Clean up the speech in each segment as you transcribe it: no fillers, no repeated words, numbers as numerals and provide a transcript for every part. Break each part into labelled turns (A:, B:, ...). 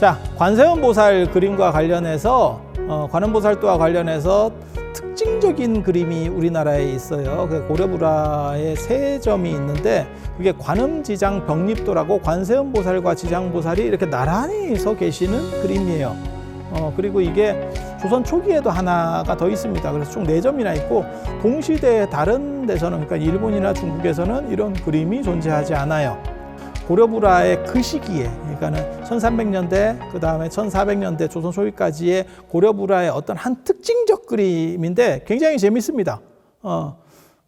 A: 자, 관세음보살 그림과 관련해서 관음보살도와 관련해서 특징적인 그림이 우리나라에 있어요. 그 고려불화에 세 점이 있는데 그게 관음지장 병립도라고 관세음보살과 지장보살이 이렇게 나란히 서 계시는 그림이에요. 그리고 이게 조선 초기에도 하나가 더 있습니다. 그래서 총 4점이나 있고 동시대에 다른 데서는, 그러니까 일본이나 중국에서는 이런 그림이 존재하지 않아요. 고려불화의 그 시기에, 그러니까는 1300년대, 그 다음에 1400년대 조선 초기까지의 고려불화의 어떤 한 특징적 그림인데 굉장히 재밌습니다.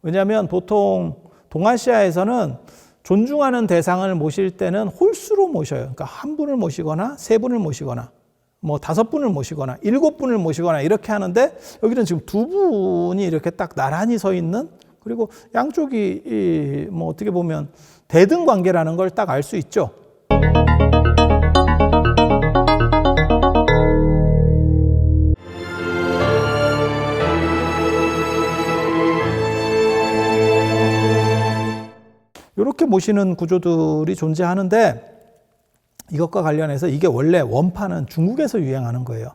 A: 왜냐하면 보통 동아시아에서는 존중하는 대상을 모실 때는 홀수로 모셔요. 그러니까 한 분을 모시거나 세 분을 모시거나 뭐 5분을 모시거나 7분을 모시거나 이렇게 하는데, 여기는 지금 2분이 이렇게 딱 나란히 서 있는, 그리고 양쪽이 뭐 어떻게 보면 대등 관계라는 걸 딱 알 수 있죠. 이렇게 모시는 구조들이 존재하는데, 이것과 관련해서 이게 원래 원판은 중국에서 유행하는 거예요.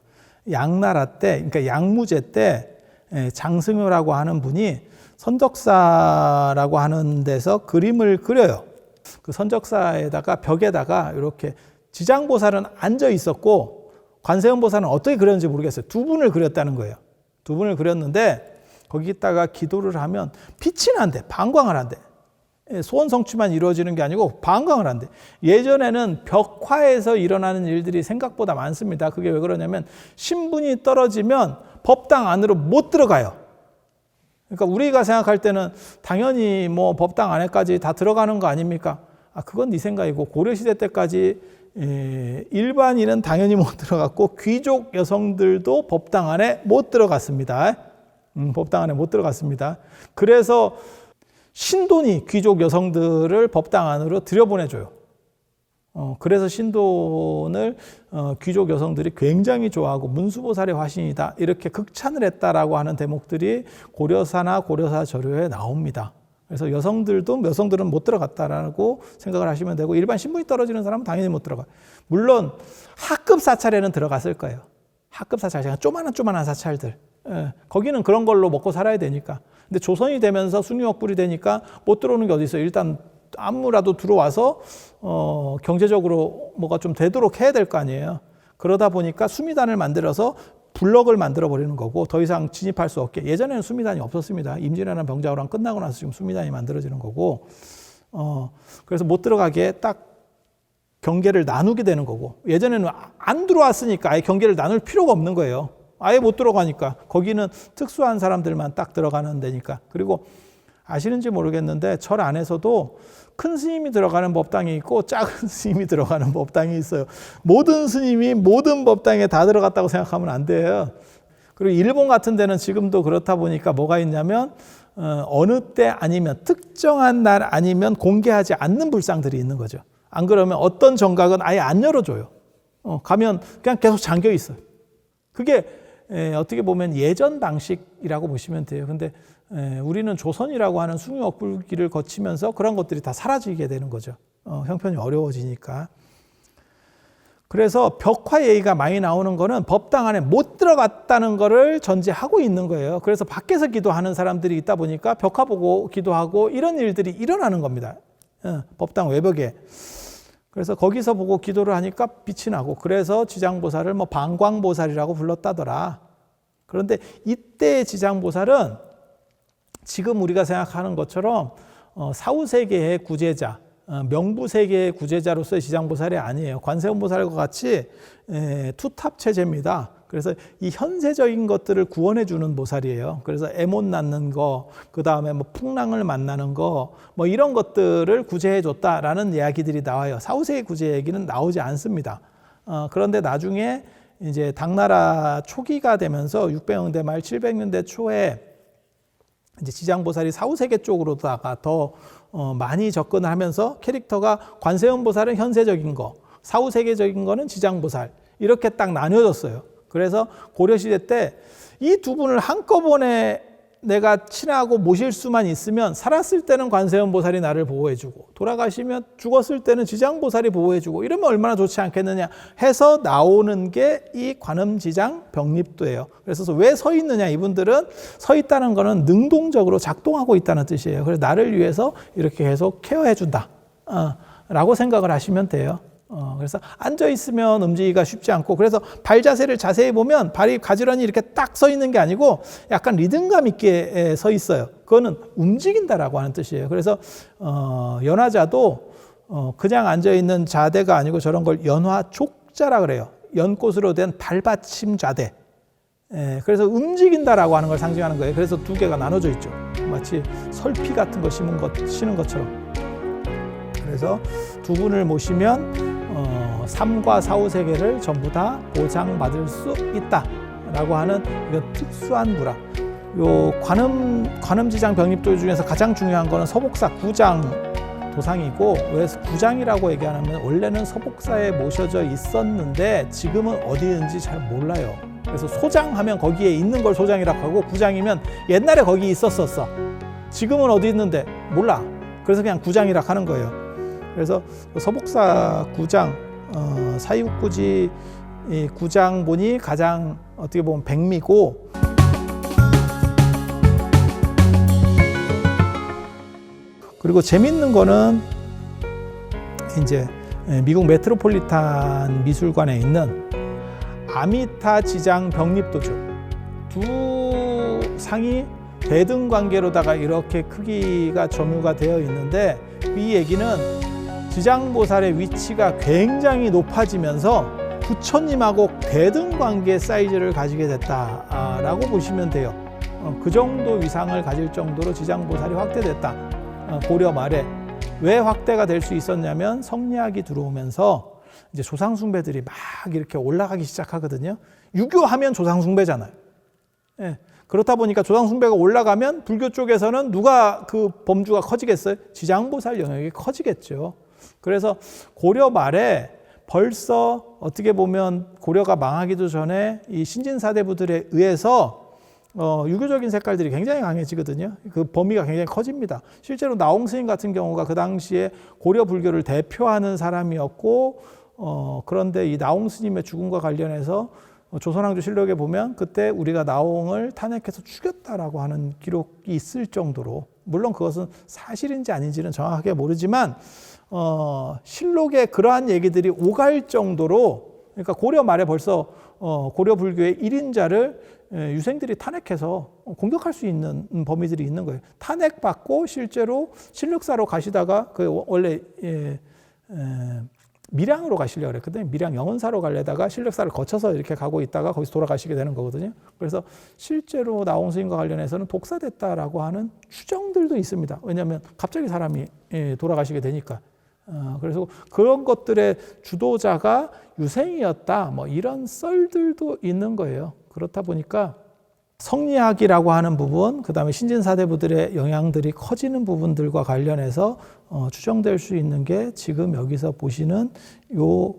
A: 양나라 때, 그러니까 양무제 때 장승효라고 하는 분이 선적사라고 하는 데서 그림을 그려요. 그 선적사에다가 벽에다가 이렇게 지장보살은 앉아 있었고 관세음보살은 어떻게 그렸는지 모르겠어요. 2분을 그렸다는 거예요. 2분을 그렸는데 거기다가 기도를 하면 빛이 난대, 방광을 한대. 소원 성취만 이루어지는 게 아니고 방광을 한대. 예전에는 벽화에서 일어나는 일들이 생각보다 많습니다. 그게 왜 그러냐면 신분이 떨어지면 법당 안으로 못 들어가요. 그러니까 우리가 생각할 때는 당연히 뭐 법당 안에까지 다 들어가는 거 아닙니까? 그건 네 생각이고, 고려시대 때까지 일반인은 당연히 못 들어갔고 귀족 여성들도 법당 안에 못 들어갔습니다. 법당 안에 못 들어갔습니다. 그래서 신돈이 귀족 여성들을 법당 안으로 들여보내줘요. 그래서 신돈을 귀족 여성들이 굉장히 좋아하고 문수보살의 화신이다 이렇게 극찬을 했다라고 하는 대목들이 고려사나 고려사 저료에 나옵니다. 그래서 여성들은 못 들어갔다라고 생각을 하시면 되고, 일반 신분이 떨어지는 사람은 당연히 못 들어가요. 물론 하급 사찰에는 들어갔을 거예요. 하급 사찰, 제가 조만한 사찰들, 거기는 그런 걸로 먹고 살아야 되니까. 근데 조선이 되면서 숭유역불이 되니까 못 들어오는 게 어디 있어요. 일단 아무라도 들어와서 경제적으로 뭐가 좀 되도록 해야 될 거 아니에요. 그러다 보니까 수미단을 만들어서 블럭을 만들어 버리는 거고, 더 이상 진입할 수 없게. 예전에는 수미단이 없었습니다. 임진왜란 병자호란 끝나고 나서 지금 수미단이 만들어지는 거고, 그래서 못 들어가게 딱 경계를 나누게 되는 거고, 예전에는 안 들어왔으니까 아예 경계를 나눌 필요가 없는 거예요. 아예 못 들어가니까. 거기는 특수한 사람들만 딱 들어가는 데니까. 그리고 아시는지 모르겠는데 절 안에서도 큰 스님이 들어가는 법당이 있고 작은 스님이 들어가는 법당이 있어요. 모든 스님이 모든 법당에 다 들어갔다고 생각하면 안 돼요. 그리고 일본 같은 데는 지금도 그렇다 보니까 뭐가 있냐면 어느 때 아니면 특정한 날 아니면 공개하지 않는 불상들이 있는 거죠. 안 그러면 어떤 정각은 아예 안 열어줘요. 가면 그냥 계속 잠겨 있어요. 그게 어떻게 보면 예전 방식이라고 보시면 돼요. 근데 우리는 조선이라고 하는 숭유억불기를 거치면서 그런 것들이 다 사라지게 되는 거죠. 형편이 어려워지니까. 그래서 벽화 얘기가 많이 나오는 거는 법당 안에 못 들어갔다는 거를 전제하고 있는 거예요. 그래서 밖에서 기도하는 사람들이 있다 보니까 벽화 보고 기도하고 이런 일들이 일어나는 겁니다. 법당 외벽에. 그래서 거기서 보고 기도를 하니까 빛이 나고, 그래서 지장보살을 뭐 방광보살이라고 불렀다더라. 그런데 이때의 지장보살은 지금 우리가 생각하는 것처럼 사후세계의 구제자, 명부세계의 구제자로서의 지장보살이 아니에요. 관세음보살과 같이 투탑 체제입니다. 그래서 이 현세적인 것들을 구원해 주는 보살이에요. 그래서 애못 낳는 거, 그 다음에 뭐 풍랑을 만나는 거, 뭐 이런 것들을 구제해 줬다라는 이야기들이 나와요. 사후세계 구제 얘기는 나오지 않습니다. 그런데 나중에 이제 당나라 초기가 되면서 600년대 말 700년대 초에 이제 지장보살이 사후세계 쪽으로다가 더 많이 접근을 하면서 캐릭터가 관세음보살은 현세적인 거, 사후세계적인 거는 지장보살, 이렇게 딱 나뉘어졌어요. 그래서 고려시대 때 이 2분을 한꺼번에 내가 친하고 모실 수만 있으면 살았을 때는 관세음 보살이 나를 보호해주고 돌아가시면 죽었을 때는 지장보살이 보호해주고 이러면 얼마나 좋지 않겠느냐 해서 나오는 게 이 관음지장 병립도예요. 그래서 왜 서 있느냐, 이분들은 서 있다는 거는 능동적으로 작동하고 있다는 뜻이에요. 그래서 나를 위해서 이렇게 계속 케어해준다 라고 생각을 하시면 돼요. 그래서 앉아있으면 움직이기가 쉽지 않고, 그래서 발 자세를 자세히 보면 발이 가지런히 이렇게 딱 서 있는 게 아니고 약간 리듬감 있게 서 있어요. 그거는 움직인다라고 하는 뜻이에요. 그래서 연화자도 그냥 앉아있는 자대가 아니고 저런 걸 연화족자라 그래요. 연꽃으로 된 발받침 자대. 그래서 움직인다라고 하는 걸 상징하는 거예요. 그래서 두 개가 나눠져 있죠. 마치 설피 같은 거 신은 것처럼. 그래서 두 분을 모시면 3과 4, 5 세계를 전부 다 보장받을 수 있다라고 하는 이런 특수한 불화. 요 관음지장 병립도 중에서 가장 중요한 거는 서복사 구장 도상이고, 왜 구장이라고 얘기하냐면 원래는 서복사에 모셔져 있었는데 지금은 어디 있는지 잘 몰라요. 그래서 소장하면 거기에 있는 걸 소장이라고 하고, 구장이면 옛날에 거기 있었었어. 지금은 어디 있는데 몰라. 그래서 그냥 구장이라고 하는 거예요. 그래서 서복사 구장, 사이국구지 구장본이 가장 어떻게 보면 백미고, 그리고 재밌는 거는 이제 미국 메트로폴리탄 미술관에 있는 아미타 지장 병립도죠. 두 상이 대등관계로다가 이렇게 크기가 점유가 되어 있는데, 이 얘기는 지장보살의 위치가 굉장히 높아지면서 부처님하고 대등관계 사이즈를 가지게 됐다라고 보시면 돼요. 그 정도 위상을 가질 정도로 지장보살이 확대됐다. 고려 말에. 왜 확대가 될 수 있었냐면 성리학이 들어오면서 이제 조상숭배들이 막 이렇게 올라가기 시작하거든요. 유교하면 조상숭배잖아요. 예. 그렇다 보니까 조상숭배가 올라가면 불교 쪽에서는 누가 그 범주가 커지겠어요? 지장보살 영역이 커지겠죠. 그래서 고려 말에 벌써 어떻게 보면 고려가 망하기도 전에 이 신진사대부들에 의해서 유교적인 색깔들이 굉장히 강해지거든요. 그 범위가 굉장히 커집니다. 실제로 나홍 스님 같은 경우가 그 당시에 고려 불교를 대표하는 사람이었고, 그런데 이 나홍 스님의 죽음과 관련해서 조선왕조 실록에 보면 그때 우리가 나홍을 탄핵해서 죽였다라고 하는 기록이 있을 정도로, 물론 그것은 사실인지 아닌지는 정확하게 모르지만 실록에 그러한 얘기들이 오갈 정도로, 그러니까 고려 말에 벌써 고려 불교의 1인자를 유생들이 탄핵해서 공격할 수 있는 범위들이 있는 거예요. 탄핵받고 실제로 실력사로 가시다가 그 원래 밀양으로 가시려고 그랬거든요. 밀양 영원사로 가려다가 실력사를 거쳐서 이렇게 가고 있다가 거기서 돌아가시게 되는 거거든요. 그래서 실제로 나홍 스님과 관련해서는 독사됐다라고 하는 추정들도 있습니다. 왜냐하면 갑자기 사람이 돌아가시게 되니까. 그래서 그런 것들의 주도자가 유생이었다, 뭐 이런 썰들도 있는 거예요. 그렇다 보니까 성리학이라고 하는 부분, 그 다음에 신진사대부들의 영향들이 커지는 부분들과 관련해서 추정될 수 있는 게 지금 여기서 보시는 요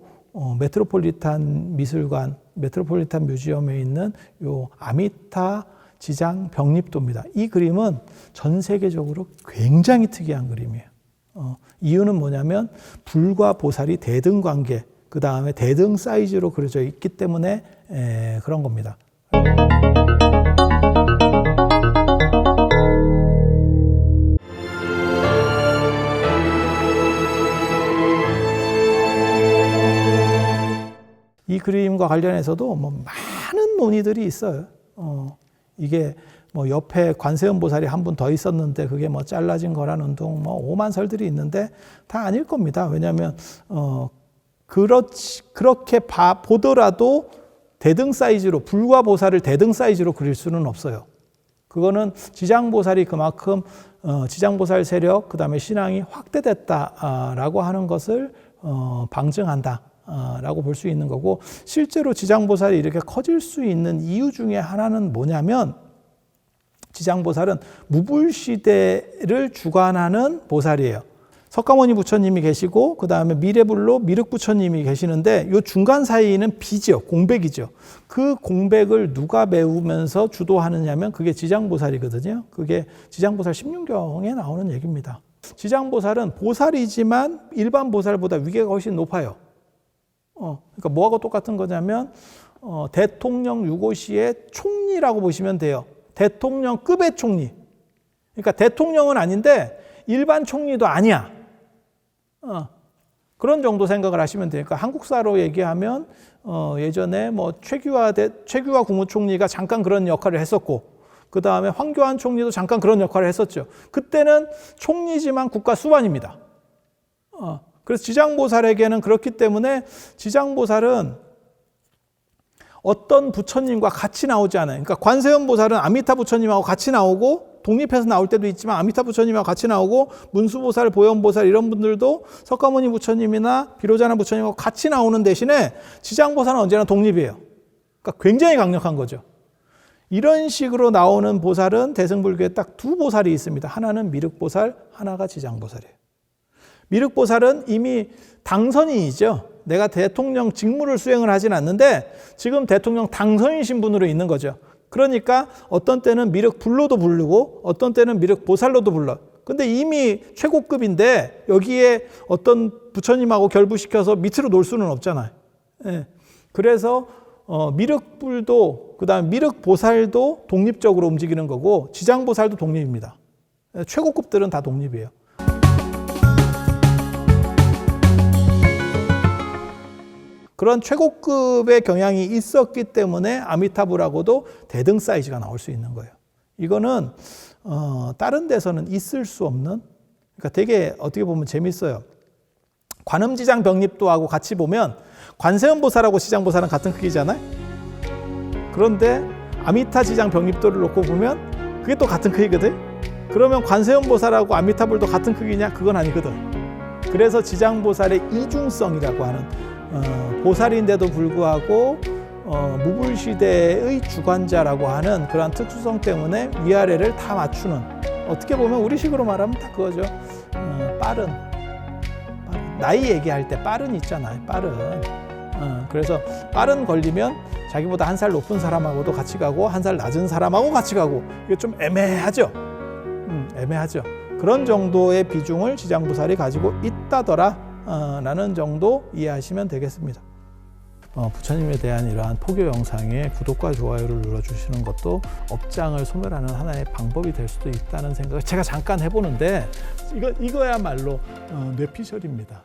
A: 메트로폴리탄 미술관, 메트로폴리탄 뮤지엄에 있는 요 아미타 지장 병립도입니다. 이 그림은 전 세계적으로 굉장히 특이한 그림이에요. 이유는 뭐냐면 불과 보살이 대등 관계, 그 다음에 대등 사이즈로 그려져 있기 때문에 그런 겁니다. 이 그림과 관련해서도 뭐 많은 논의들이 있어요. 이게 뭐 옆에 관세음 보살이 한 분 더 있었는데 그게 뭐 잘라진 거라는 둥 뭐 오만 설들이 있는데 다 아닐 겁니다. 왜냐하면 그렇게 보더라도 대등 사이즈로, 불과 보살을 대등 사이즈로 그릴 수는 없어요. 그거는 지장보살이 그만큼 지장보살 세력, 그 다음에 신앙이 확대됐다라고 하는 것을 방증한다 라고 볼 수 있는 거고, 실제로 지장보살이 이렇게 커질 수 있는 이유 중에 하나는 뭐냐면, 지장보살은 무불시대를 주관하는 보살이에요. 석가모니 부처님이 계시고 그 다음에 미래불로 미륵 부처님이 계시는데 이 중간 사이는 비죠. 공백이죠. 그 공백을 누가 메우면서 주도하느냐면 그게 지장보살이거든요. 그게 지장보살 16경에 나오는 얘기입니다. 지장보살은 보살이지만 일반 보살보다 위계가 훨씬 높아요. 그러니까 뭐하고 똑같은 거냐면 대통령 유고시의 총리라고 보시면 돼요. 대통령급의 총리. 그러니까 대통령은 아닌데 일반 총리도 아니야. 그런 정도 생각을 하시면 되니까 한국사로 얘기하면 예전에 뭐 최규하 국무총리가 잠깐 그런 역할을 했었고 그 다음에 황교안 총리도 잠깐 그런 역할을 했었죠. 그때는 총리지만 국가 수반입니다. 그래서 지장보살에게는 그렇기 때문에 지장보살은 어떤 부처님과 같이 나오지 않아요. 그러니까 관세음 보살은 아미타 부처님하고 같이 나오고 독립해서 나올 때도 있지만 아미타 부처님하고 같이 나오고 문수보살, 보현보살 이런 분들도 석가모니 부처님이나 비로자나 부처님하고 같이 나오는 대신에 지장보살은 언제나 독립이에요. 그러니까 굉장히 강력한 거죠. 이런 식으로 나오는 보살은 대승불교에 딱 두 보살이 있습니다. 하나는 미륵보살, 하나가 지장보살이에요. 미륵보살은 이미 당선인이죠. 내가 대통령 직무를 수행을 하진 않는데 지금 대통령 당선인 신분으로 있는 거죠. 그러니까 어떤 때는 미륵불로도 부르고 어떤 때는 미륵보살로도 불러. 근데 이미 최고급인데 여기에 어떤 부처님하고 결부시켜서 밑으로 놓을 수는 없잖아요. 예. 그래서 미륵불도 그다음에 미륵보살도 독립적으로 움직이는 거고 지장보살도 독립입니다. 최고급들은 다 독립이에요. 그런 최고급의 경향이 있었기 때문에 아미타불하고도 대등 사이즈가 나올 수 있는 거예요. 이거는 다른 데서는 있을 수 없는, 그러니까 되게 어떻게 보면 재밌어요. 관음지장 병립도하고 같이 보면 관세음보살하고 지장보살은 같은 크기잖아요. 그런데 아미타 지장 병립도를 놓고 보면 그게 또 같은 크기거든. 그러면 관세음보살하고 아미타불도 같은 크기냐? 그건 아니거든. 그래서 지장보살의 이중성이라고 하는 보살인데도 불구하고 무불시대의 주관자라고 하는 그런 특수성 때문에 위아래를 다 맞추는, 어떻게 보면 우리식으로 말하면 다 그거죠. 빠른. 나이 얘기할 때 빠른 있잖아요. 빠른. 그래서 빠른 걸리면 자기보다 한 살 높은 사람하고도 같이 가고 한 살 낮은 사람하고 같이 가고, 이게 좀 애매하죠. 애매하죠. 그런 정도의 비중을 지장보살이 가지고 있다더라 라는 정도 이해하시면 되겠습니다. 부처님에 대한 이러한 포교 영상에 구독과 좋아요를 눌러주시는 것도 업장을 소멸하는 하나의 방법이 될 수도 있다는 생각을 제가 잠깐 해보는데 이거야말로 뇌피셜입니다.